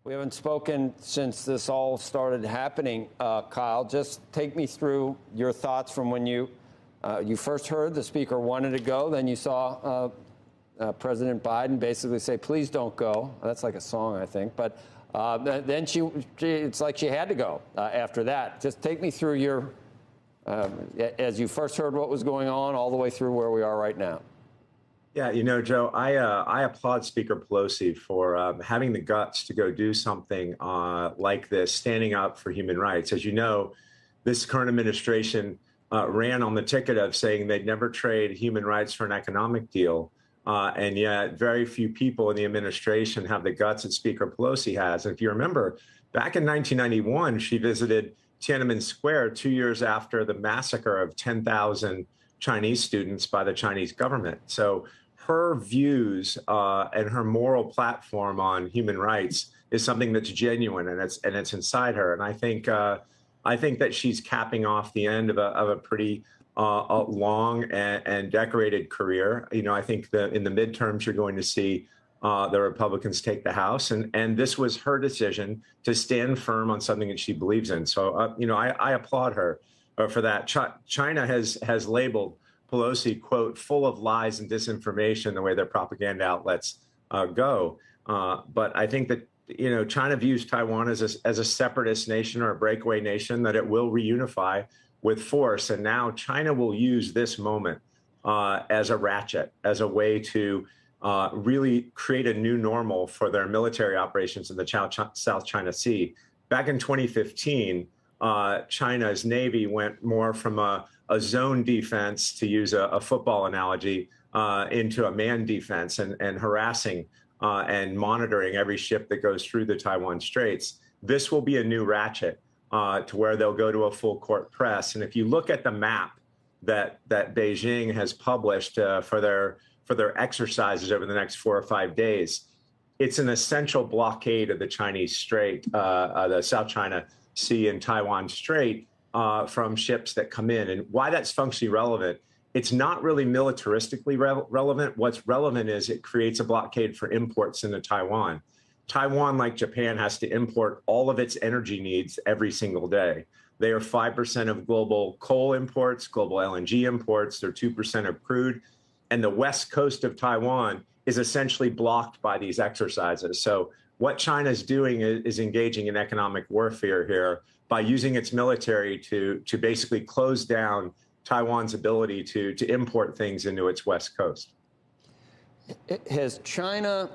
We haven't spoken since this all started happening. Kyle, just take me through your thoughts from when you first heard the speaker wanted to go, then you saw President Biden basically say, please don't go. That's like a song, I think. But then it's like she had to go after that. Just take me through your, as you first heard what was going on, all the way through where we are right now. Yeah, you know, Joe, I applaud Speaker Pelosi for having the guts to go do something like this, standing up for human rights. As you know, this current administration ran on the ticket of saying they'd never trade human rights for an economic deal. And yet very few people in the administration have the guts that Speaker Pelosi has. And if you remember, back in 1991, she visited Tiananmen Square 2 years after the massacre of 10,000 Chinese students by the Chinese government. So her views and her moral platform on human rights is something that's genuine, and it's inside her. And I think that she's capping off the end of a pretty a long and decorated career. You know, I think that in the midterms, you're going to see the Republicans take the House. And this was her decision to stand firm on something that she believes in. So, you know, I applaud her for that. China has labeled Pelosi, quote, full of lies and disinformation, the way their propaganda outlets go. But I think that, you know, China views Taiwan as a separatist nation or a breakaway nation that it will reunify with force. And now China will use this moment as a ratchet, as a way to really create a new normal for their military operations in the South China Sea. Back in 2015, China's Navy went more from a zone defense, to use a football analogy, into a man defense and harassing and monitoring every ship that goes through the Taiwan Straits. This will be a new ratchet to where they'll go to a full court press. And if you look at the map that Beijing has published for their exercises over the next 4 or 5 days, it's an essential blockade of the Chinese Strait, the South China Sea and Taiwan Strait, from ships that come in. And why that's functionally relevant, it's not really militaristically relevant. What's relevant is it creates a blockade for imports into Taiwan. Taiwan, like Japan, has to import all of its energy needs every single day. They are 5% of global coal imports, global LNG imports. They're 2% of crude. And the west coast of Taiwan is essentially blocked by these exercises. So what China is doing is engaging in economic warfare here by using its military to basically close down Taiwan's ability to import things into its west coast. Has China,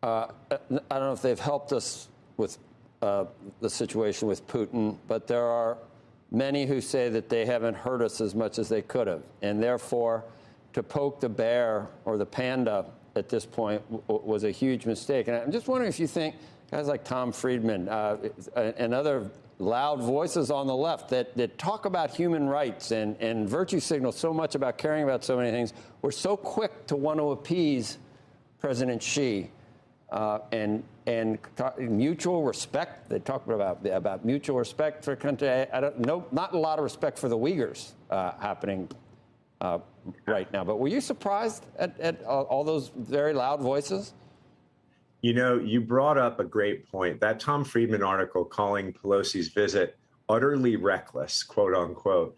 I don't know if they've helped us with the situation with Putin, but there are many who say that they haven't hurt us as much as they could have. And therefore, to poke the bear or the panda at this point was a huge mistake. And I'm just wondering if you think guys like Tom Friedman and other loud voices on the left that talk about human rights and virtue signal so much about caring about so many things, were so quick to want to appease President Xi and mutual respect. They talk about mutual respect for a country. I don't know, not a lot of respect for the Uyghurs happening right now. But were you surprised at all those very loud voices? You know, you brought up a great point. That Tom Friedman article calling Pelosi's visit utterly reckless, quote unquote,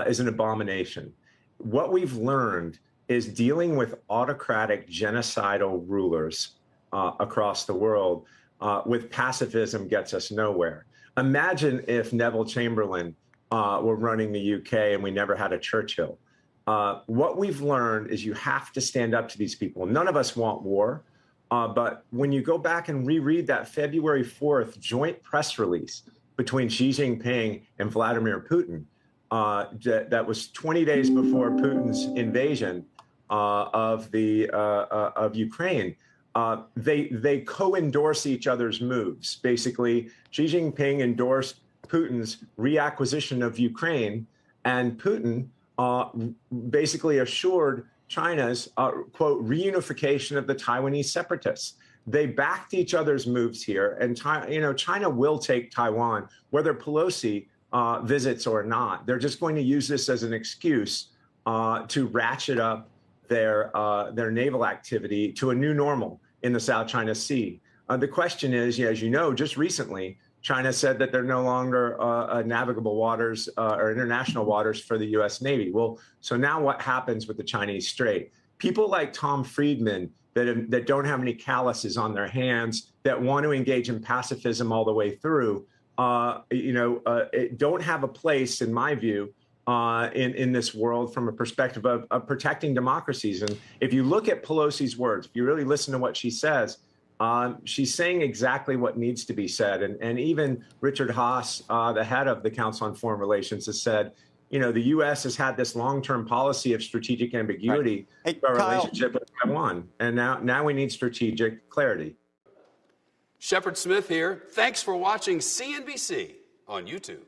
is an abomination. What we've learned is dealing with autocratic, genocidal rulers across the world with pacifism gets us nowhere. Imagine if Neville Chamberlain were running the UK and we never had a Churchill. What we've learned is you have to stand up to these people. None of us want war. But when you go back and reread that February 4th joint press release between Xi Jinping and Vladimir Putin, that was 20 days before Putin's invasion of Ukraine, they co-endorse each other's moves. Basically, Xi Jinping endorsed Putin's reacquisition of Ukraine, and Putin basically assured China's, quote, reunification of the Taiwanese separatists. They backed each other's moves here. And, China will take Taiwan, whether Pelosi visits or not. They're just going to use this as an excuse to ratchet up their naval activity to a new normal in the South China Sea. The question is, as you know, just recently, China said that they're no longer navigable waters or international waters for the U.S. Navy. Well, so now what happens with the Chinese Strait? People like Tom Friedman that don't have any calluses on their hands, that want to engage in pacifism all the way through, don't have a place, in my view, in this world from a perspective of protecting democracies. And if you look at Pelosi's words, if you really listen to what she says, she's saying exactly what needs to be said. And even Richard Haass, the head of the Council on Foreign Relations, has said, the U.S. has had this long-term policy of strategic ambiguity in our relationship with Taiwan. And now we need strategic clarity. Shepard Smith here. Thanks for watching CNBC on YouTube.